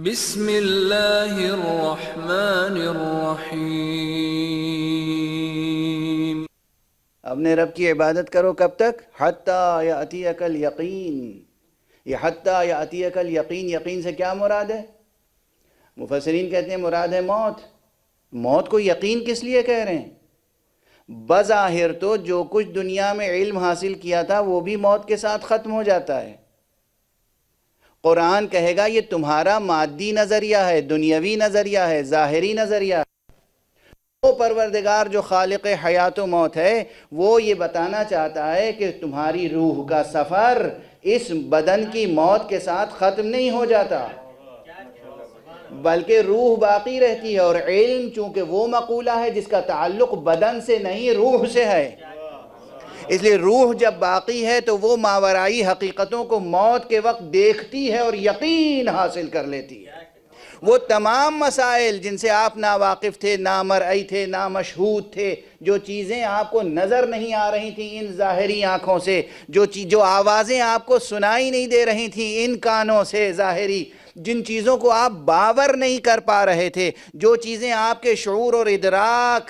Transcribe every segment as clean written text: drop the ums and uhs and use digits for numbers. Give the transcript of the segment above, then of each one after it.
بسم اللہ الرحمن الرحیم۔ اپنے رب کی عبادت کرو کب تک؟ حتیٰ یأتیک الیقین۔ یہ حتیٰ یأتیک الیقین، یقین سے کیا مراد ہے؟ مفسرین کہتے ہیں مراد ہے موت۔ موت کو یقین کس لیے کہہ رہے ہیں؟ بظاہر تو جو کچھ دنیا میں علم حاصل کیا تھا وہ بھی موت کے ساتھ ختم ہو جاتا ہے۔ قرآن کہے گا یہ تمہارا مادی نظریہ ہے، دنیاوی نظریہ ہے، ظاہری نظریہ ہے۔ وہ پروردگار جو خالق حیات و موت ہے وہ یہ بتانا چاہتا ہے کہ تمہاری روح کا سفر اس بدن کی موت کے ساتھ ختم نہیں ہو جاتا، بلکہ روح باقی رہتی ہے، اور علم چونکہ وہ مقولہ ہے جس کا تعلق بدن سے نہیں روح سے ہے، اس لیے روح جب باقی ہے تو وہ ماورائی حقیقتوں کو موت کے وقت دیکھتی ہے اور یقین حاصل کر لیتی ہے۔ وہ تمام مسائل جن سے آپ ناواقف تھے، نامرئی تھے، نامشہود تھے، جو چیزیں آپ کو نظر نہیں آ رہی تھیں ان ظاہری آنکھوں سے، جو آوازیں آپ کو سنائی نہیں دے رہی تھیں ان کانوں سے ظاہری، جن چیزوں کو آپ باور نہیں کر پا رہے تھے، جو چیزیں آپ کے شعور اور ادراک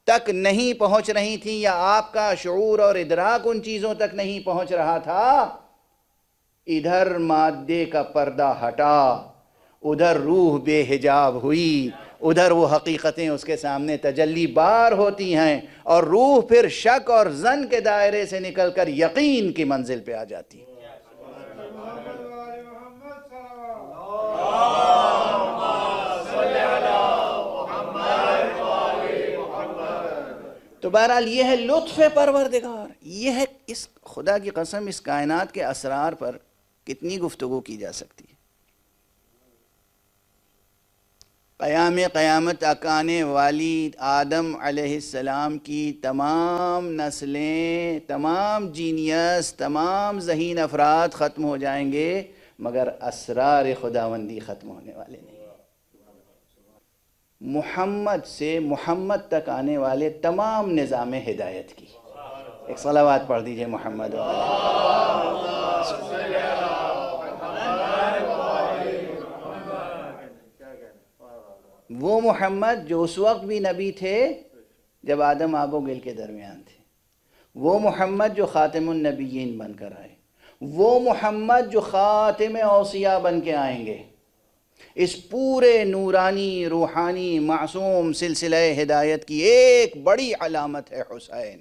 تک نہیں پہنچ رہی تھیں، یا آپ کا شعور اور ادراک ان چیزوں تک نہیں پہنچ رہا تھا، ادھر مادے کا پردہ ہٹا، ادھر روح بے حجاب ہوئی، ادھر وہ حقیقتیں اس کے سامنے تجلی بار ہوتی ہیں، اور روح پھر شک اور ظن کے دائرے سے نکل کر یقین کی منزل پہ آ جاتی ہے۔ تو بہرحال یہ ہے لطف پروردگار، یہ ہے اس خدا کی قسم اس کائنات کے اسرار پر کتنی گفتگو کی جا سکتی ہے۔ قیامت تک آنے والی آدم علیہ السلام کی تمام نسلیں، تمام جینیس، تمام ذہین افراد ختم ہو جائیں گے، مگر اسرار خداوندی ختم ہونے والے نہیں۔ محمد سے محمد تک آنے والے تمام نظام ہدایت کی ایک صلوات پڑھ دیجئے محمد وہ محمد جو اس وقت بھی نبی تھے جب آدم آب و گل کے درمیان تھے، وہ محمد جو خاتم النبیین بن کر آئے، وہ محمد جو خاتم اوصیاء بن کے آئیں گے، اس پورے نورانی روحانی معصوم سلسلہ ہدایت کی ایک بڑی علامت ہے حسین۔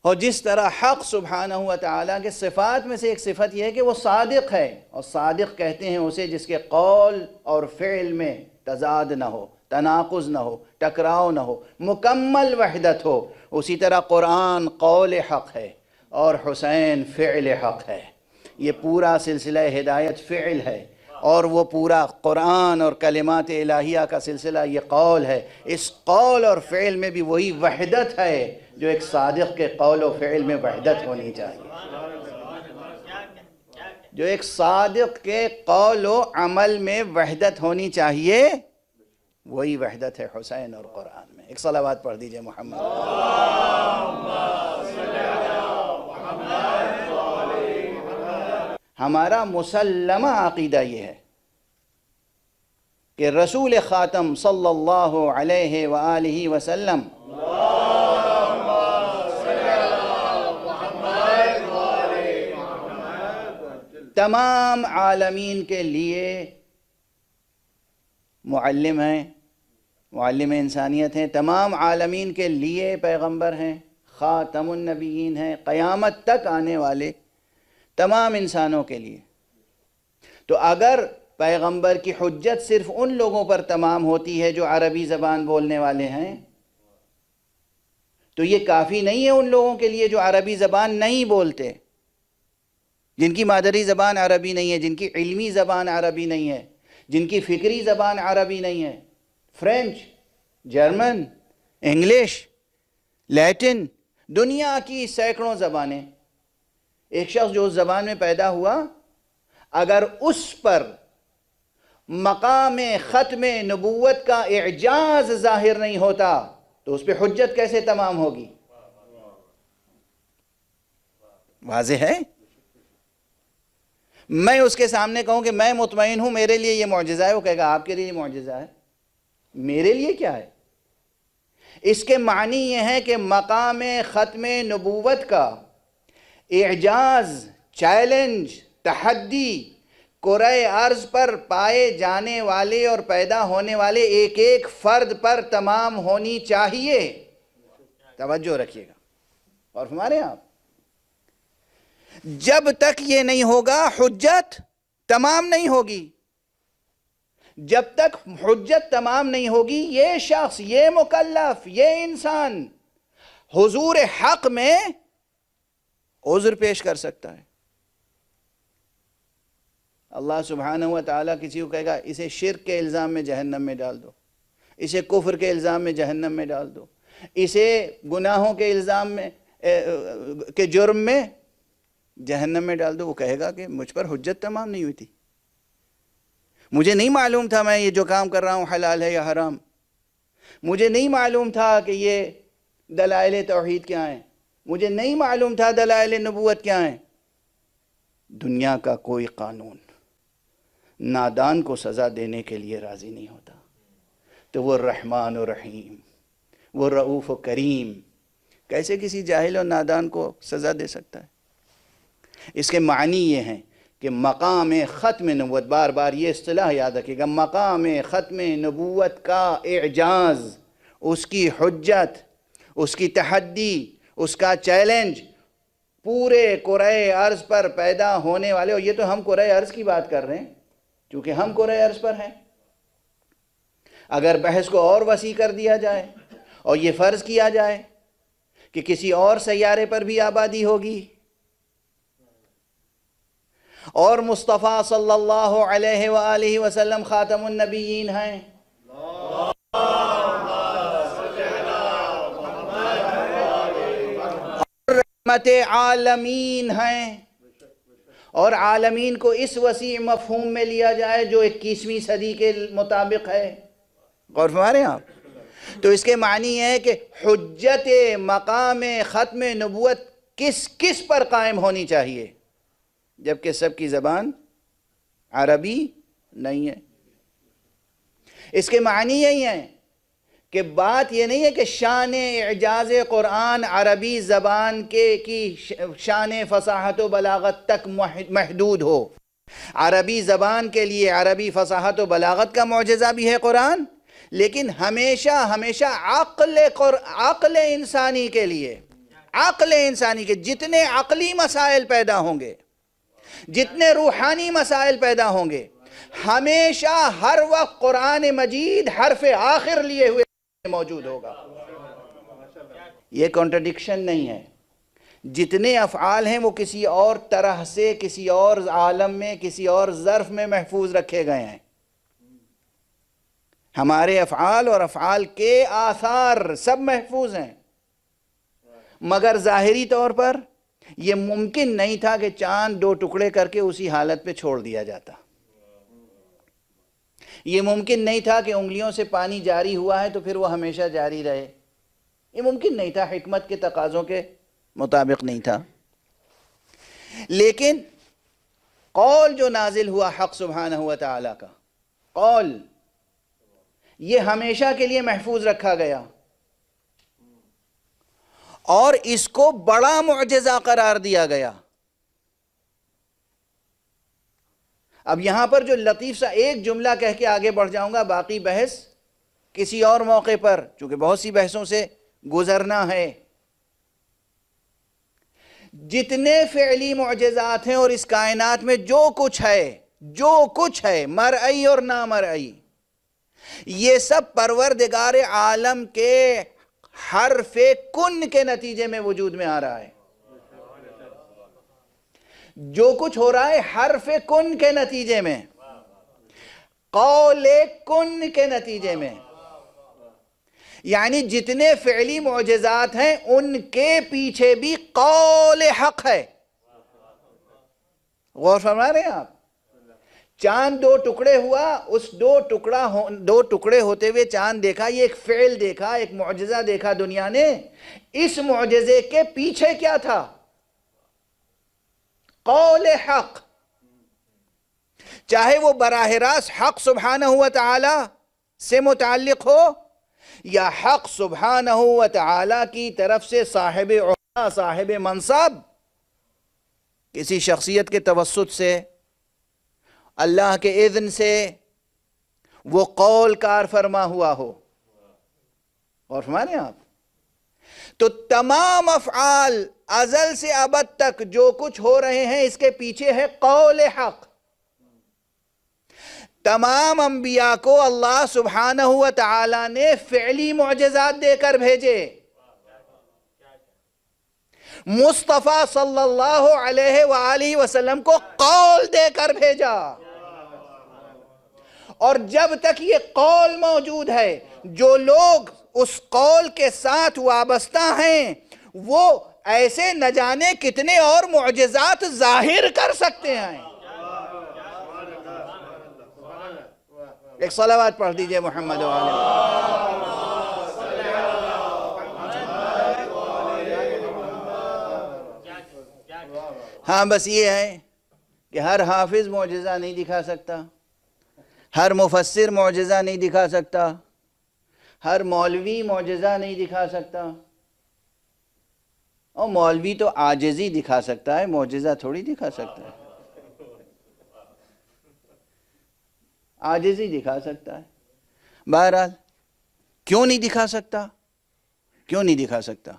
اور جس طرح حق سبحانہ وتعالیٰ کے صفات میں سے ایک صفت یہ ہے کہ وہ صادق ہے، اور صادق کہتے ہیں اسے جس کے قول اور فعل میں تضاد نہ ہو، تناقض نہ ہو، ٹکراؤ نہ ہو، مکمل وحدت ہو۔ اسی طرح قرآن قول حق ہے اور حسین فعل حق ہے۔ یہ پورا سلسلہ ہدایت فعل ہے، اور وہ پورا قرآن اور کلمات الہیہ کا سلسلہ یہ قول ہے۔ اس قول اور فعل میں بھی وہی وحدت ہے جو ایک صادق کے قول و فعل میں وحدت ہونی چاہیے، جو ایک صادق کے قول و عمل میں وحدت ہونی چاہیے، وہی وحدت ہے حسین اور قرآن میں۔ ایک صلوات پڑھ دیجئے محمد۔ ہمارا مسلمہ عقیدہ یہ ہے کہ رسول خاتم صلی اللہ علیہ وآلہ وسلم تمام عالمین کے لیے معلم ہیں، معلم انسانیت ہیں، تمام عالمین کے لیے پیغمبر ہیں، خاتم النبیین ہیں، قیامت تک آنے والے تمام انسانوں کے لیے۔ تو اگر پیغمبر کی حجت صرف ان لوگوں پر تمام ہوتی ہے جو عربی زبان بولنے والے ہیں، تو یہ کافی نہیں ہے ان لوگوں کے لیے جو عربی زبان نہیں بولتے، جن کی مادری زبان عربی نہیں ہے، جن کی علمی زبان عربی نہیں ہے، جن کی فکری زبان عربی نہیں ہے۔ فرینچ، جرمن، انگلش، لیٹن، دنیا کی سینکڑوں زبانیں، ایک شخص جو اس زبان میں پیدا ہوا، اگر اس پر مقام ختم نبوت کا اعجاز ظاہر نہیں ہوتا تو اس پہ حجت کیسے تمام ہوگی؟ واضح ہے؟ میں اس کے سامنے کہوں کہ میں مطمئن ہوں میرے لیے یہ معجزہ ہے، وہ کہے گا آپ کے لیے یہ معجزہ ہے، میرے لیے کیا ہے؟ اس کے معنی یہ ہے کہ مقام ختم نبوت کا اعجاز، چیلنج، تحدی کرۂ ارض پر پائے جانے والے اور پیدا ہونے والے ایک ایک فرد پر تمام ہونی چاہیے۔ توجہ رکھیے گا اور ہمارے آپ جب تک یہ نہیں ہوگا حجت تمام نہیں ہوگی۔ جب تک حجت تمام نہیں ہوگی یہ شخص، یہ مکلف، یہ انسان حضور حق میں عذر پیش کر سکتا ہے۔ اللہ سبحانہ و تعالیٰ کسی کو کہے گا اسے شرک کے الزام میں جہنم میں ڈال دو، اسے کفر کے الزام میں جہنم میں ڈال دو، اسے گناہوں کے الزام میں کے جرم میں جہنم میں ڈال دو، وہ کہے گا کہ مجھ پر حجت تمام نہیں ہوئی تھی، مجھے نہیں معلوم تھا میں یہ جو کام کر رہا ہوں حلال ہے یا حرام، مجھے نہیں معلوم تھا کہ یہ دلائل توحید کیا ہیں، مجھے نہیں معلوم تھا دلائل نبوت کیا ہیں۔ دنیا کا کوئی قانون نادان کو سزا دینے کے لیے راضی نہیں ہوتا، تو وہ رحمان و رحیم، وہ رؤوف و کریم کیسے کسی جاہل و نادان کو سزا دے سکتا ہے؟ اس کے معنی یہ ہیں کہ مقام ختم نبوت، بار بار یہ اصطلاح یاد رکھیے گا، مقام ختم نبوت کا اعجاز، اس کی حجت، اس کی تحدی، اس کا چیلنج پورے کرۂ ارض پر پیدا ہونے والے، اور یہ تو ہم کرۂ ارض کی بات کر رہے ہیں کیونکہ ہم کرۂ ارض پر ہیں۔ اگر بحث کو اور وسیع کر دیا جائے اور یہ فرض کیا جائے کہ کسی اور سیارے پر بھی آبادی ہوگی اور مصطفیٰ صلی اللہ علیہ وآلہ وسلم خاتم النبیین ہیں، رحمت عالمین ہیں، اور عالمین کو اس وسیع مفہوم میں لیا جائے جو 21ویں صدی کے مطابق ہے، غور فرمائیں آپ، تو اس کے معنی یہ ہے کہ حجت مقام ختم نبوت کس کس پر قائم ہونی چاہیے، جبکہ سب کی زبان عربی نہیں ہے۔ اس کے معنی یہی ہیں کہ بات یہ نہیں ہے کہ شان اعجاز قرآن عربی زبان کی شان فصاحت و بلاغت تک محدود ہو۔ عربی زبان کے لیے عربی فصاحت و بلاغت کا معجزہ بھی ہے قرآن، لیکن ہمیشہ ہمیشہ عقل انسانی کے لیے، عقل انسانی کے جتنے عقلی مسائل پیدا ہوں گے، جتنے روحانی مسائل پیدا ہوں گے، ہمیشہ ہر وقت قرآن مجید حرف آخر لیے ہوئے موجود ہوگا۔ یہ کنٹرڈکشن نہیں ہے۔ جتنے افعال ہیں وہ کسی اور طرح سے، کسی اور عالم میں، کسی اور ظرف میں محفوظ رکھے گئے ہیں۔ ہمارے افعال اور افعال کے آثار سب محفوظ ہیں، مگر ظاہری طور پر یہ ممکن نہیں تھا کہ چاند 2 ٹکڑے کر کے اسی حالت پہ چھوڑ دیا جاتا۔ یہ ممکن نہیں تھا کہ انگلیوں سے پانی جاری ہوا ہے تو پھر وہ ہمیشہ جاری رہے، یہ ممکن نہیں تھا، حکمت کے تقاضوں کے مطابق نہیں تھا۔ لیکن قول جو نازل ہوا حق سبحانہ و تعالیٰ کا قول، یہ ہمیشہ کے لیے محفوظ رکھا گیا اور اس کو بڑا معجزہ قرار دیا گیا۔ اب یہاں پر جو لطیف سا ایک جملہ کہہ کے آگے بڑھ جاؤں گا، باقی بحث کسی اور موقع پر، چونکہ بہت سی بحثوں سے گزرنا ہے۔ جتنے فعلی معجزات ہیں اور اس کائنات میں جو کچھ ہے مرئی اور نامرئی، یہ سب پروردگار عالم کے حرف کن کے نتیجے میں وجود میں آ رہا ہے۔ جو کچھ ہو رہا ہے حرف کن کے نتیجے میں، قول کن کے نتیجے میں، یعنی جتنے فعلی معجزات ہیں ان کے پیچھے بھی قول حق ہے۔ غور فرما رہے ہیں آپ؟ چاند 2 ٹکڑے ہوا، اس 2 ٹکڑے ہوتے ہوئے چاند دیکھا، یہ ایک فعل دیکھا، ایک معجزہ دیکھا دنیا نے۔ اس معجزے کے پیچھے کیا تھا؟ قول حق۔ چاہے وہ براہ راست حق سبحانہ و تعالی سے متعلق ہو یا حق سبحانہ و تعالی کی طرف سے صاحب عہدہ صاحب منصب کسی شخصیت کے توسط سے اللہ کے اذن سے وہ قول کار فرما ہوا ہو. اور فرمانے آپ تو تمام افعال ازل سے ابد تک جو کچھ ہو رہے ہیں اس کے پیچھے ہے قول حق. تمام انبیاء کو اللہ سبحانہ و تعالی نے فعلی معجزات دے کر بھیجے. مصطفیٰ صلی اللہ علیہ وآلہ وسلم کو قول دے کر بھیجا. اور جب تک یہ قول موجود ہے جو لوگ اس قول کے ساتھ وابستہ ہیں وہ ایسے نہ جانے کتنے اور معجزات ظاہر کر سکتے ہیں. ایک صلوات پڑھ دیجئے محمد وآلہ. ہاں بس یہ ہے کہ ہر حافظ معجزہ نہیں دکھا سکتا، ہر مفسر معجزہ نہیں دکھا سکتا، ہر مولوی معجزہ نہیں دکھا سکتا. اور مولوی تو عاجزی دکھا سکتا ہے، معجزہ تھوڑی دکھا سکتا ہے. عاجزی دکھا سکتا ہے. بہرحال کیوں نہیں دکھا سکتا؟ کیوں نہیں دکھا سکتا؟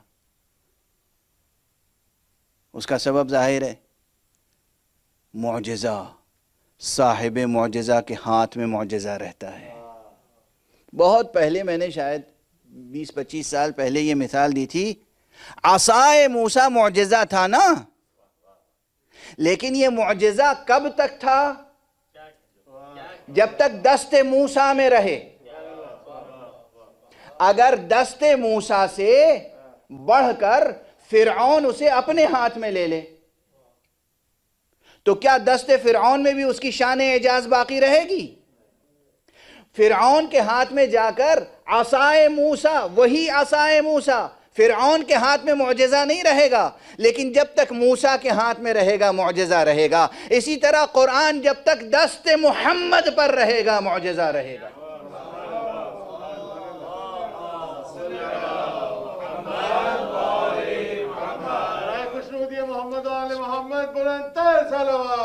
اس کا سبب ظاہر ہے. معجزہ صاحب معجزہ کے ہاتھ میں معجزہ رہتا ہے. بہت پہلے میں نے شاید 20-25 سال پہلے یہ مثال دی تھی. عصائے موسیٰ معجزہ تھا نا، لیکن یہ معجزہ کب تک تھا؟ جب تک دست موسیٰ میں رہے. اگر دست موسیٰ سے بڑھ کر فرعون اسے اپنے ہاتھ میں لے لے تو کیا دست فرعون میں بھی اس کی شان اعجاز باقی رہے گی؟ فرعون کے ہاتھ میں جا کر عصائے موسیٰ، وہی عصائے موسیٰ فرعون کے ہاتھ میں معجزہ نہیں رہے گا، لیکن جب تک موسیٰ کے ہاتھ میں رہے گا معجزہ رہے گا. اسی طرح قرآن جب تک دست محمد پر رہے گا معجزہ رہے گا. محمد آل محمد بلندتر صلوات.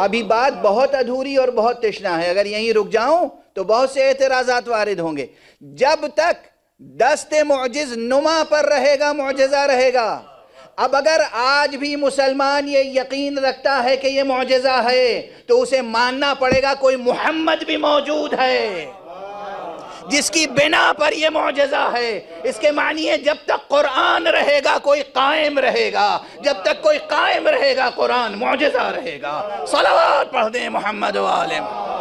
ابھی بات بہت ادھوری اور بہت تشنا ہے، اگر یہیں رک جاؤں تو بہت سے اعتراضات وارد ہوں گے. جب تک دست معجز نما پر رہے گا معجزہ رہے گا. اب اگر آج بھی مسلمان یہ یقین رکھتا ہے کہ یہ معجزہ ہے تو اسے ماننا پڑے گا کوئی محمد بھی موجود ہے جس کی بنا پر یہ معجزہ ہے. اس کے معنی ہے جب تک قرآن رہے گا کوئی قائم رہے گا، جب تک کوئی قائم رہے گا قرآن معجزہ رہے گا. صلوات پڑھ دیں محمد و آل محمد.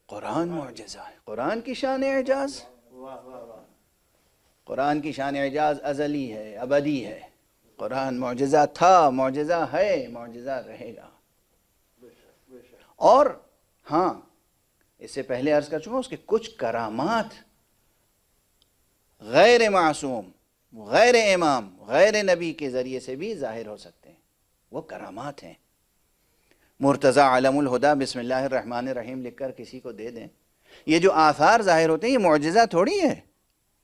قرآن معجزہ ہے. قرآن کی شان اعجاز، قرآن کی شان اعجاز ازلی ہے، ابدی ہے. قرآن معجزہ تھا، معجزہ ہے، معجزہ رہے گا. اور ہاں اس سے پہلے عرض کر چکا اس کے کچھ کرامات غیر معصوم، غیر امام، غیر نبی کے ذریعے سے بھی ظاہر ہو سکتے ہیں. وہ کرامات ہیں. مرتضی علم الہدا بسم اللہ الرحمن الرحیم لکھ کر کسی کو دے دیں. یہ جو آثار ظاہر ہوتے ہیں یہ معجزہ تھوڑی ہے،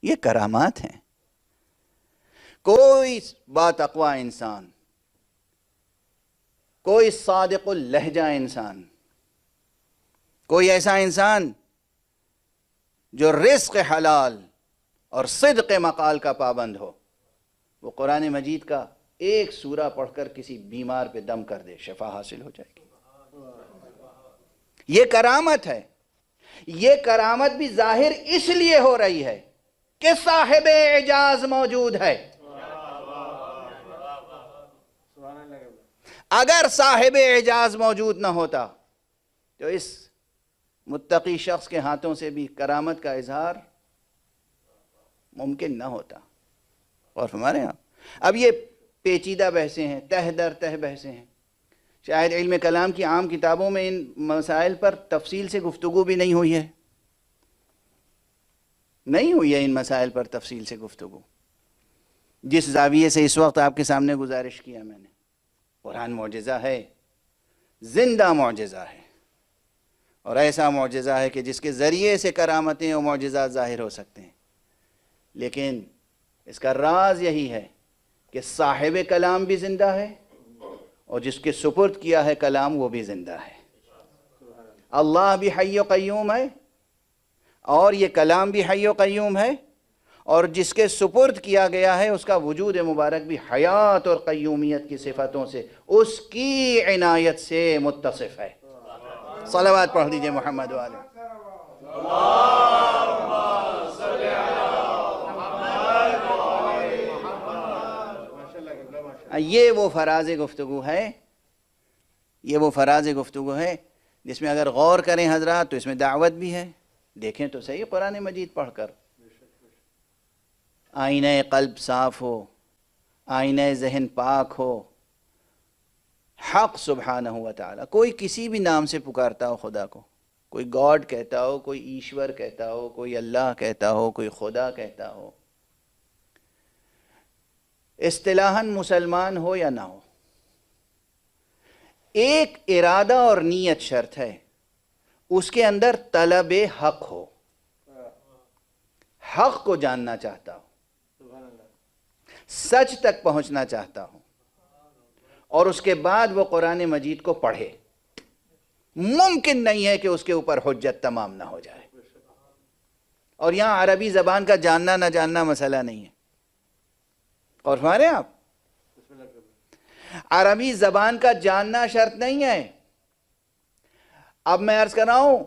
یہ کرامات ہیں. کوئی بات اقوا انسان، کوئی صادق اللہجہ انسان، کوئی ایسا انسان جو رزق حلال اور صدق مقال کا پابند ہو، وہ قرآن مجید کا ایک سورہ پڑھ کر کسی بیمار پہ دم کر دے، شفا حاصل ہو جائے گی. یہ کرامت ہے. یہ کرامت بھی ظاہر اس لیے ہو رہی ہے کہ صاحب اعجاز موجود ہے. اگر صاحب اعجاز موجود نہ ہوتا تو اس متقی شخص کے ہاتھوں سے بھی کرامت کا اظہار ممکن نہ ہوتا. اور ہمارے ہاں اب یہ پیچیدہ بحثیں ہیں، تہ در تہ بحثیں ہیں. شاید علم کلام کی عام کتابوں میں ان مسائل پر تفصیل سے گفتگو بھی نہیں ہوئی ہے، نہیں ہوئی ہے ان مسائل پر تفصیل سے گفتگو۔ جس زاویے سے اس وقت آپ کے سامنے گزارش کیا میں نے، قرآن معجزہ ہے، زندہ معجزہ ہے، اور ایسا معجزہ ہے کہ جس کے ذریعے سے کرامتیں اور معجزات ظاہر ہو سکتے ہیں، لیکن اس کا راز یہی ہے کہ صاحب کلام بھی زندہ ہے اور جس کے سپرد کیا ہے کلام وہ بھی زندہ ہے۔ اللہ بھی حی و قیوم ہے اور یہ کلام بھی حی و قیوم ہے، اور جس کے سپرد کیا گیا ہے اس کا وجود مبارک بھی حیات اور قیومیت کی صفتوں سے، اس کی عنایت سے متصف ہے۔ صلوات پڑھ دیجئے محمد والے۔ یہ وہ فراز گفتگو ہے، یہ وہ فراز گفتگو ہے جس میں اگر غور کریں حضرات تو اس میں دعوت بھی ہے۔ دیکھیں تو صحیح قرآن مجید پڑھ کر، آئینہ قلب صاف ہو، آئینہ ذہن پاک ہو، حق سبحانہ و تعالی، کوئی کسی بھی نام سے پکارتا ہو خدا کو، کوئی گاڈ کہتا ہو، کوئی ایشور کہتا ہو، کوئی اللہ کہتا ہو، کوئی خدا کہتا ہو، اصطلاحاً مسلمان ہو یا نہ ہو، ایک ارادہ اور نیت شرط ہے، اس کے اندر طلب حق ہو، حق کو جاننا چاہتا ہو، سچ تک پہنچنا چاہتا ہو، اور اس کے بعد وہ قرآن مجید کو پڑھے۔ ممکن نہیں ہے کہ اس کے اوپر حجت تمام نہ ہو جائے۔ اور یہاں عربی زبان کا جاننا نہ جاننا مسئلہ نہیں ہے، اور ہمارے آپ عربی زبان کا جاننا شرط نہیں ہے۔ اب میں عرض کر رہا ہوں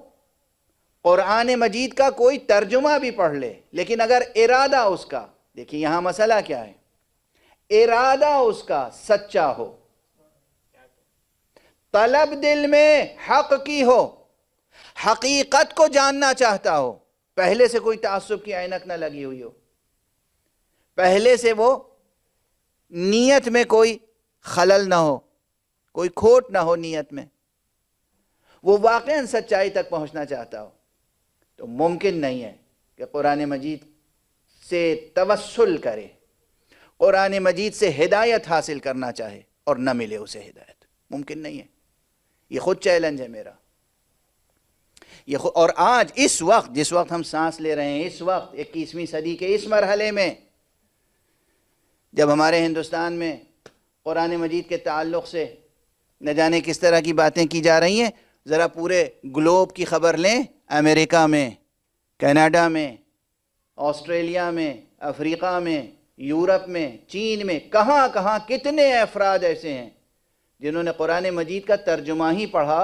قرآن مجید کا کوئی ترجمہ بھی پڑھ لے، لیکن اگر ارادہ اس کا، دیکھیں یہاں مسئلہ کیا ہے، ارادہ اس کا سچا ہو، طلب دل میں حق کی ہو، حقیقت کو جاننا چاہتا ہو، پہلے سے کوئی تعصب کی عینک نہ لگی ہوئی ہو، پہلے سے وہ نیت میں کوئی خلل نہ ہو، کوئی کھوٹ نہ ہو نیت میں، وہ واقعاً سچائی تک پہنچنا چاہتا ہو، تو ممکن نہیں ہے کہ قرآن مجید سے توسل کرے، قرآن مجید سے ہدایت حاصل کرنا چاہے اور نہ ملے اسے ہدایت، ممکن نہیں ہے۔ یہ خود چیلنج ہے میرا، اور آج اس وقت جس وقت ہم سانس لے رہے ہیں، اس وقت 21ویں صدی کے اس مرحلے میں جب ہمارے ہندوستان میں قرآن مجید کے تعلق سے نہ جانے کس طرح کی باتیں کی جا رہی ہیں، ذرا پورے گلوب کی خبر لیں، امریکہ میں، کینیڈا میں، آسٹریلیا میں، افریقہ میں، یورپ میں، چین میں، کہاں کہاں کتنے افراد ایسے ہیں جنہوں نے قرآن مجید کا ترجمہ ہی پڑھا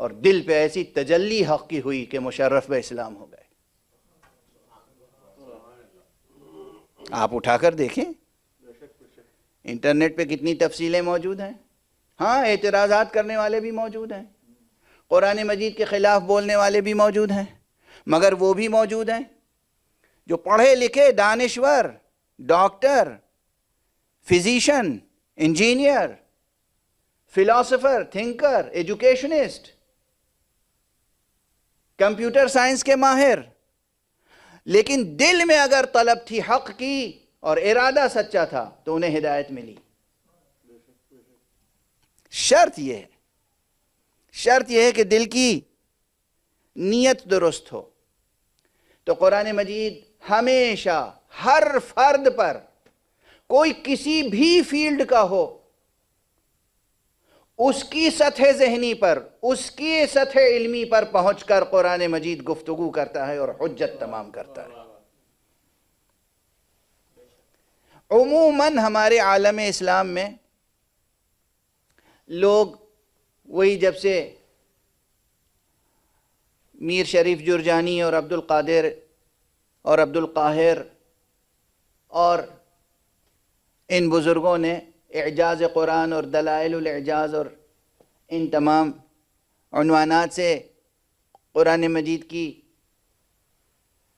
اور دل پہ ایسی تجلی حق کی ہوئی کہ مشرف بہ اسلام ہو گئے۔ آپ اٹھا کر دیکھیں، انٹرنیٹ پہ کتنی تفصیلیں موجود ہیں۔ ہاں، اعتراضات کرنے والے بھی موجود ہیں، قرآن مجید کے خلاف بولنے والے بھی موجود ہیں، مگر وہ بھی موجود ہیں جو پڑھے لکھے دانشور، doctor, physician, engineer, philosopher, thinker, educationist, computer science کے ماہر، لیکن دل میں اگر طلب تھی حق کی اور ارادہ سچا تھا تو انہیں ہدایت ملی۔ شرط یہ ہے کہ دل کی نیت درست ہو۔ تو قرآن مجید ہمیشہ ہر فرد پر، کوئی کسی بھی فیلڈ کا ہو، اس کی سطح ذہنی پر، اس کی سطح علمی پر پہنچ کر قرآن مجید گفتگو کرتا ہے اور حجت تمام کرتا ہے۔ عموماً ہمارے عالم اسلام میں لوگ وہی جب سے میر شریف جرجانی اور عبد القادر اور عبد القاہر اور ان بزرگوں نے اعجاز قرآن اور دلائل الاعجاز اور ان تمام عنوانات سے قرآن مجید کی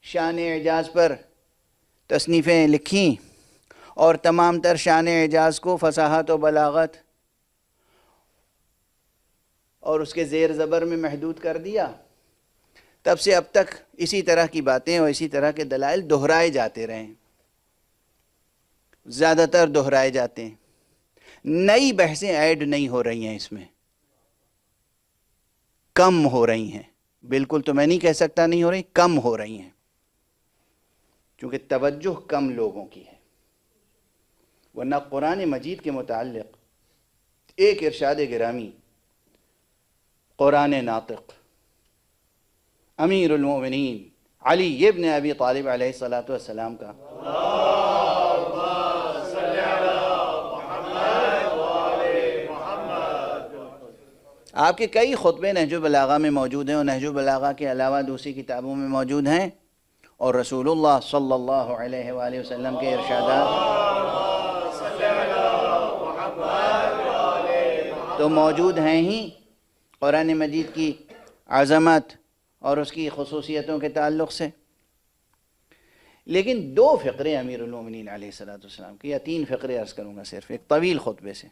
شان اعجاز پر تصنیفیں لکھیں، اور تمام تر شان اعجاز کو فصاحت و بلاغت اور اس کے زیر زبر میں محدود کر دیا، تب سے اب تک اسی طرح کی باتیں اور اسی طرح کے دلائل دہرائے جاتے رہے ہیں، زیادہ تر دہرائے جاتے ہیں، نئی بحثیں ایڈ نہیں ہو رہی ہیں، اس میں کم ہو رہی ہیں، بالکل تو میں نہیں کہہ سکتا نہیں ہو رہی، کم ہو رہی ہیں، کیونکہ توجہ کم لوگوں کی ہے۔ ورنہ قرآن مجید کے متعلق ایک ارشاد گرامی قرآن ناطق امیر المومنین علی ابن ابی طالب علیہ السلام کا آپ کے کئی خطبے نہج البلاغہ میں موجود ہیں، اور نہج البلاغہ کے علاوہ دوسری کتابوں میں موجود ہیں، اور رسول اللہ صلی اللہ علیہ وآلہ وسلم کے ارشادات تو موجود ہیں ہی قرآن مجید کی عظمت اور اس کی خصوصیتوں کے تعلق سے۔ لیکن دو فقرے امیر المومنین علیہ السلام کی، یا تین فقرے عرض کروں گا صرف ایک طویل خطبے سے،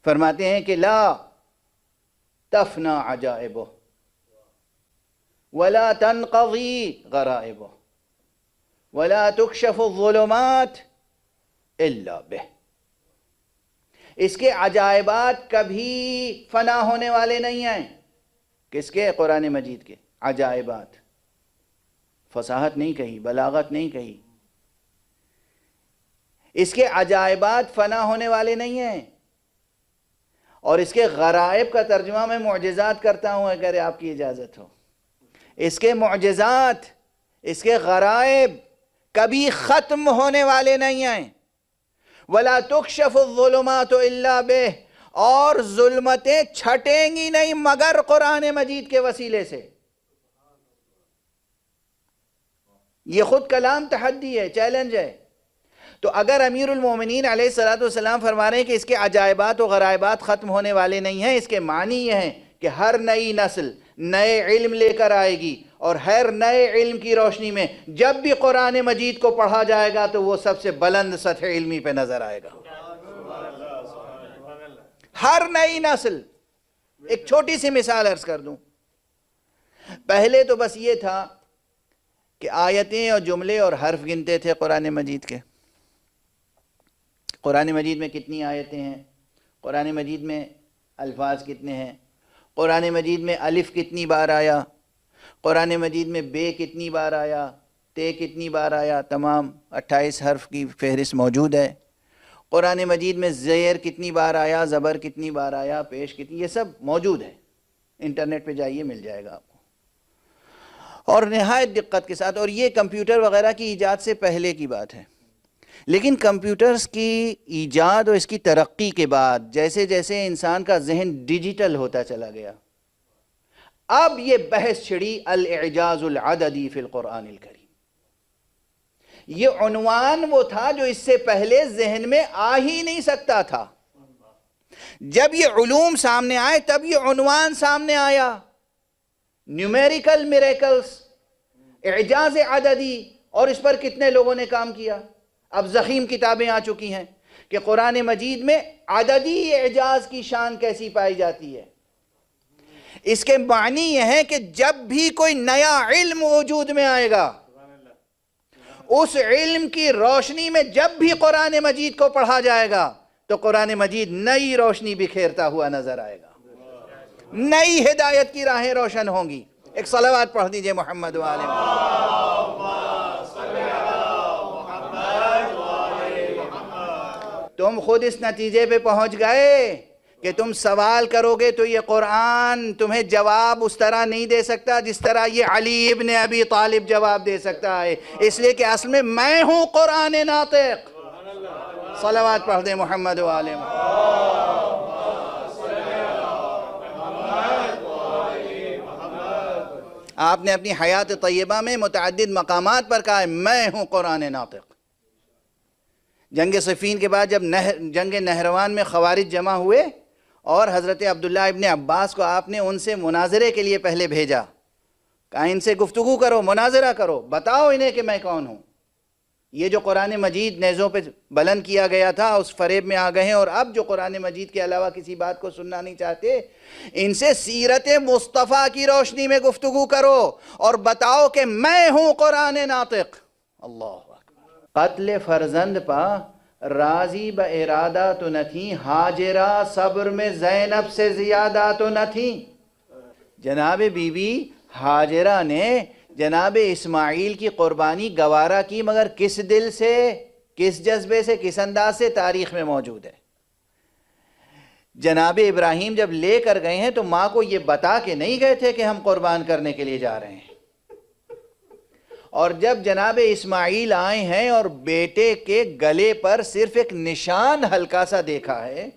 فرماتے ہیں کہ لا تفنا عجائبہ ولا تنقضی غرائبہ ولا تکشف الظلمات الا بہ، اس کے عجائبات کبھی فنا ہونے والے نہیں ہیں۔ کس کے؟ قرآن مجید کے عجائبات، فصاحت نہیں کہی، بلاغت نہیں کہی، اس کے عجائبات فنا ہونے والے نہیں ہیں، اور اس کے غرائب کا ترجمہ میں معجزات کرتا ہوں اگر آپ کی اجازت ہو۔ اس کے معجزات، اس کے غرائب کبھی ختم ہونے والے نہیں ہیں۔ وَلَا تُكْشَفُ الظُّلُمَاتُ إِلَّا بِهِ، اور ظلمتیں چھٹیں گی نہیں مگر قرآن مجید کے وسیلے سے۔ یہ خود کلام تحدی ہے، چیلنج ہے۔ تو اگر امیر المومنین علیہ السلام فرما رہے ہیں کہ اس کے عجائبات و غرائبات ختم ہونے والے نہیں ہیں، اس کے معنی یہ ہیں کہ ہر نئی نسل نئے علم لے کر آئے گی، اور ہر نئے علم کی روشنی میں جب بھی قرآن مجید کو پڑھا جائے گا تو وہ سب سے بلند سطح علمی پہ نظر آئے گا۔ ہر نئی نسل، ایک چھوٹی سی مثال عرض کر دوں، پہلے تو بس یہ تھا کہ آیتیں اور جملے اور حرف گنتے تھے قرآن مجید کے۔ قرآن مجید میں کتنی آیتیں ہیں، قرآن مجید میں الفاظ کتنے ہیں، قرآن مجید میں الف کتنی بار آیا، قرآن مجید میں بے کتنی بار آیا، تے کتنی بار آیا، تمام 28 حرف کی فہرست موجود ہے۔ قرآن مجید میں زیر کتنی بار آیا، زبر کتنی بار آیا، پیش کتنی، یہ سب موجود ہے، انٹرنیٹ پہ جائیے مل جائے گا آپ کو، اور نہایت دقت کے ساتھ۔ اور یہ کمپیوٹر وغیرہ کی ایجاد سے پہلے کی بات ہے، لیکن کمپیوٹرز کی ایجاد اور اس کی ترقی کے بعد جیسے جیسے انسان کا ذہن ڈیجیٹل ہوتا چلا گیا، اب یہ بحث چھڑی الاعجاز العددی فی القرآن الکریم۔ یہ عنوان وہ تھا جو اس سے پہلے ذہن میں آ ہی نہیں سکتا تھا۔ جب یہ علوم سامنے آئے تب یہ عنوان سامنے آیا، نیومیریکل میریکلز، اعجاز عددی، اور اس پر کتنے لوگوں نے کام کیا۔ اب ضخیم کتابیں آ چکی ہیں کہ قرآن مجید میں عددی اعجاز کی شان کیسی پائی جاتی ہے۔ اس کے معنی یہ ہے کہ جب بھی کوئی نیا علم وجود میں آئے گا، اس علم کی روشنی میں جب بھی قرآن مجید کو پڑھا جائے گا تو قرآن مجید نئی روشنی بکھیرتا ہوا نظر آئے گا، نئی ہدایت کی راہیں روشن ہوں گی۔ ایک صلوات پڑھ دیجئے محمد وآلہ تم خود اس نتیجے پہ پہنچ گئے کہ تم سوال کرو گے تو یہ قرآن تمہیں جواب اس طرح نہیں دے سکتا جس طرح یہ علی ابن ابی طالب جواب دے سکتا ہے، اس لیے کہ اصل میں ہوں قرآن ناطق۔ صلوات پڑھ دیں محمد وآلہ آپ نے اپنی حیات طیبہ میں متعدد مقامات پر کہا ہے میں ہوں قرآن ناطق۔ جنگ صفین کے بعد جب جنگ نہروان میں خوارج جمع ہوئے اور حضرت عبداللہ ابن عباس کو آپ نے ان سے مناظرے کے لیے پہلے بھیجا، کہا ان سے گفتگو کرو، مناظرہ کرو، بتاؤ انہیں کہ میں کون ہوں۔ یہ جو قرآن مجید نیزوں پہ بلند کیا گیا تھا اس فریب میں آ گئے ہیں، اور اب جو قرآن مجید کے علاوہ کسی بات کو سننا نہیں چاہتے. ان سے سیرت مصطفیٰ کی روشنی میں گفتگو کرو اور بتاؤ کہ میں ہوں قرآن ناطق. اللہ اکبر. قتل فرزند پا راضی با ارادہ تو نہ تھیں، ہاجرہ صبر میں زینب سے زیادہ تو نہ تھیں. جناب بی بی ہاجرہ نے جناب اسماعیل کی قربانی گوارا کی، مگر کس دل سے، کس جذبے سے، کس انداز سے، تاریخ میں موجود ہے. جناب ابراہیم جب لے کر گئے ہیں تو ماں کو یہ بتا کے نہیں گئے تھے کہ ہم قربان کرنے کے لیے جا رہے ہیں. اور جب جناب اسماعیل آئے ہیں اور بیٹے کے گلے پر صرف ایک نشان ہلکا سا دیکھا ہے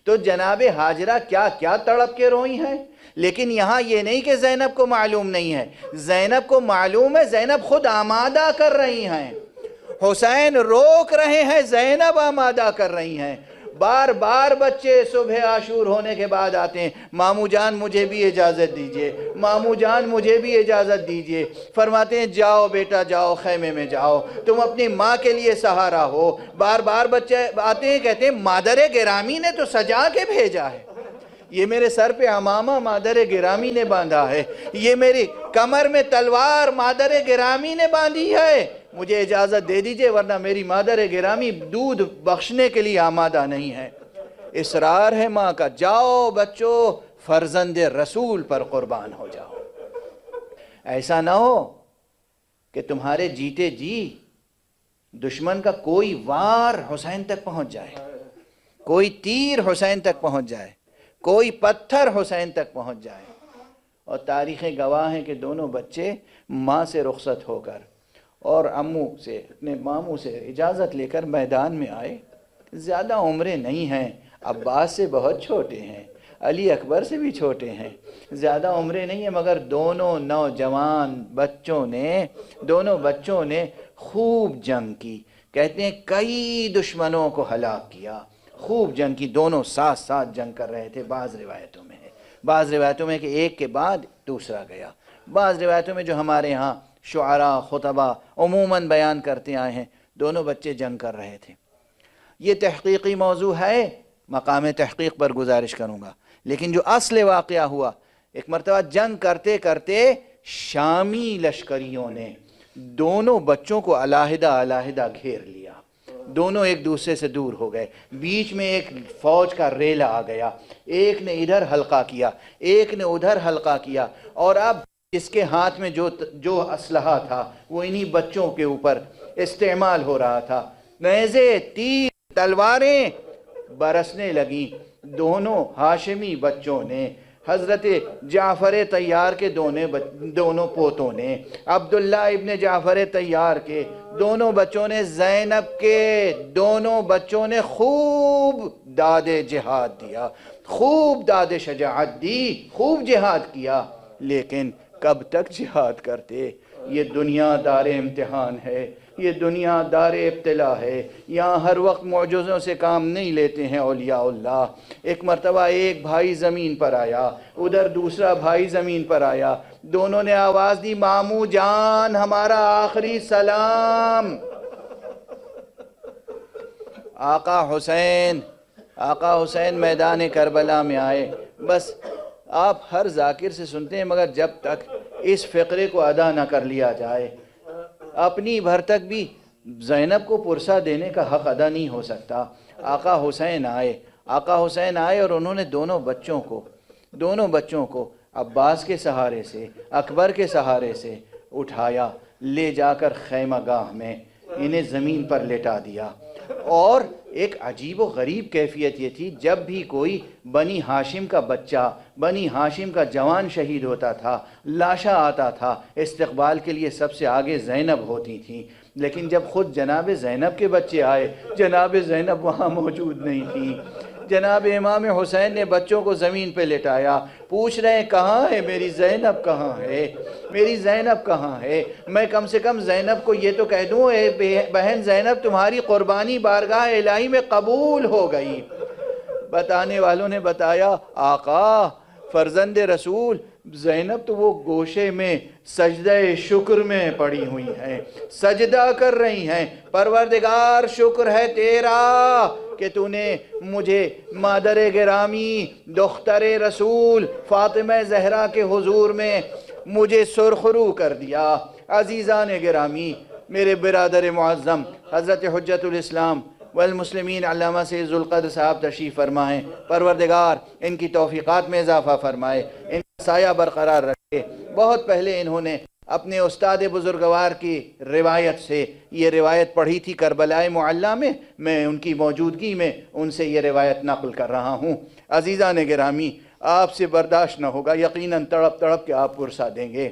تو جناب ہاجرہ کیا کیا تڑپ کے روئی ہیں. لیکن یہاں یہ نہیں کہ زینب کو معلوم نہیں ہے، زینب کو معلوم ہے، زینب خود آمادہ کر رہی ہیں. حسین روک رہے ہیں، زینب آمادہ کر رہی ہیں. بار بار بچے صبح عاشور ہونے کے بعد آتے ہیں، مامو جان مجھے بھی اجازت دیجئے، مامو جان مجھے بھی اجازت دیجئے. فرماتے ہیں جاؤ بیٹا جاؤ، خیمے میں جاؤ، تم اپنی ماں کے لیے سہارا ہو. بار بار بچے آتے ہیں، کہتے ہیں مادر گرامی نے تو سجا کے بھیجا ہے. یہ میرے سر پہ عمامہ مادر گرامی نے باندھا ہے، یہ میری کمر میں تلوار مادر گرامی نے باندھی ہے. مجھے اجازت دے دیجئے ورنہ میری مادر گرامی دودھ بخشنے کے لیے آمادہ نہیں ہے. اصرار ہے ماں کا، جاؤ بچوں فرزند رسول پر قربان ہو جاؤ. ایسا نہ ہو کہ تمہارے جیتے جی دشمن کا کوئی وار حسین تک پہنچ جائے، کوئی تیر حسین تک پہنچ جائے، کوئی پتھر حسین تک پہنچ جائے. اور تاریخیں گواہ ہیں کہ دونوں بچے ماں سے رخصت ہو کر اور امو سے، اپنے ماموں سے اجازت لے کر میدان میں آئے. زیادہ عمریں نہیں ہیں، عباس سے بہت چھوٹے ہیں، علی اکبر سے بھی چھوٹے ہیں، زیادہ عمریں نہیں ہیں، مگر دونوں نوجوان دونوں بچوں نے خوب جنگ کی. کہتے ہیں کئی دشمنوں کو ہلاک کیا، خوب جنگ کی. دونوں ساتھ ساتھ جنگ کر رہے تھے. بعض روایتوں میں کہ ایک کے بعد دوسرا گیا. بعض روایتوں میں جو ہمارے ہاں شعراء خطبہ عموماً بیان کرتے آئے ہیں، دونوں بچے جنگ کر رہے تھے. یہ تحقیقی موضوع ہے، مقام تحقیق پر گزارش کروں گا. لیکن جو اصل واقعہ ہوا، ایک مرتبہ جنگ کرتے کرتے شامی لشکریوں نے دونوں بچوں کو علیحدہ علیحدہ گھیر لیا. دونوں ایک دوسرے سے دور ہو گئے. بیچ میں ایک فوج کا ریلا آ گیا، ایک نے ادھر حلقہ کیا، ایک نے ادھر حلقہ کیا. اور اب اس کے ہاتھ میں جو اسلحہ تھا وہ انہی بچوں کے اوپر استعمال ہو رہا تھا. نیزے، تیر، تلواریں برسنے لگیں. دونوں ہاشمی بچوں نے، حضرت جعفر طیار کے دونوں پوتوں نے، عبداللہ ابن جعفر طیار کے دونوں بچوں نے، زینب کے دونوں بچوں نے خوب داد جہاد دیا، خوب داد شجاعت دی، خوب جہاد کیا. لیکن کب تک جہاد کرتے؟ یہ دنیا دار امتحان ہے، یہ دنیا دار ابتلا ہے. یہاں ہر وقت معجزوں سے کام نہیں لیتے ہیں اولیاء اللہ. ایک مرتبہ ایک بھائی زمین پر آیا، ادھر دوسرا بھائی زمین پر آیا. دونوں نے آواز دی، مامو جان ہمارا آخری سلام. آقا حسین میدان کربلا میں آئے. بس آپ ہر ذاکر سے سنتے ہیں، مگر جب تک اس فقرے کو ادا نہ کر لیا جائے اپنی بھر تک بھی زینب کو پرسہ دینے کا حق ادا نہیں ہو سکتا. آقا حسین آئے اور انہوں نے دونوں بچوں کو عباس کے سہارے سے، اکبر کے سہارے سے اٹھایا، لے جا کر خیمہ گاہ میں انہیں زمین پر لٹا دیا. اور ایک عجیب و غریب کیفیت یہ تھی، جب بھی کوئی بنی ہاشم کا بچہ، بنی ہاشم کا جوان شہید ہوتا تھا، لاشا آتا تھا، استقبال کے لیے سب سے آگے زینب ہوتی تھیں. لیکن جب خود جناب زینب کے بچے آئے، جناب زینب وہاں موجود نہیں تھیں. جناب امام حسین نے بچوں کو زمین پہ لٹایا، پوچھ رہے ہیں کہاں ہے میری زینب، کہاں ہے میری زینب، کہاں ہے؟ میں کم سے کم زینب کو یہ تو کہہ دوں، اے بہن زینب تمہاری قربانی بارگاہ الہی میں قبول ہو گئی. بتانے والوں نے بتایا، آقا فرزند رسول زینب تو وہ گوشے میں سجدہ شکر میں پڑی ہوئی ہیں، سجدہ کر رہی ہیں، پروردگار شکر ہے تیرا کہ تو نے مجھے مادر گرامی دختر رسول فاطمہ زہرا کے حضور میں مجھے سرخرو کر دیا۔ عزیزان گرامی، میرے برادر معظم حضرت حجت الاسلام والمسلمین علامہ سید ذوالقدر صاحب تشریف فرمائیں، پروردگار ان کی توفیقات میں اضافہ فرمائے، ان کا سایہ برقرار رکھے۔ بہت پہلے انہوں نے اپنے استاد بزرگوار کی روایت سے یہ روایت پڑھی تھی کربلائے معلیٰ میں ان کی موجودگی میں ان سے یہ روایت نقل کر رہا ہوں۔ عزیزان گرامی، آپ سے برداشت نہ ہوگا، یقیناً تڑپ تڑپ کے آپ پرسا دیں گے۔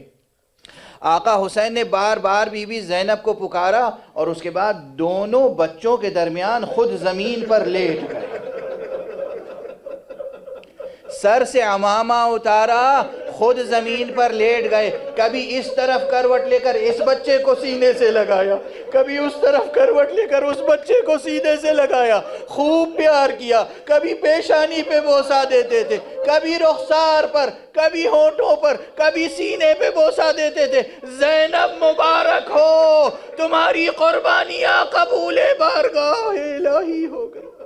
آقا حسین نے بار بار بی بی زینب کو پکارا اور اس کے بعد دونوں بچوں کے درمیان خود زمین پر لیٹ گئے، سر سے عمامہ اتارا، خود زمین پر لیٹ گئے، کبھی اس طرف کروٹ لے کر اس بچے کو سینے سے لگایا، کبھی اس طرف کروٹ لے کر اس بچے کو سینے سے لگایا، خوب پیار کیا، کبھی پیشانی پہ بوسہ دیتے تھے، کبھی رخسار پر، کبھی ہونٹوں پر، کبھی سینے پہ بوسہ دیتے تھے۔ زینب مبارک ہو، تمہاری قربانیاں قبول بارگاہ الہی ہو گئی۔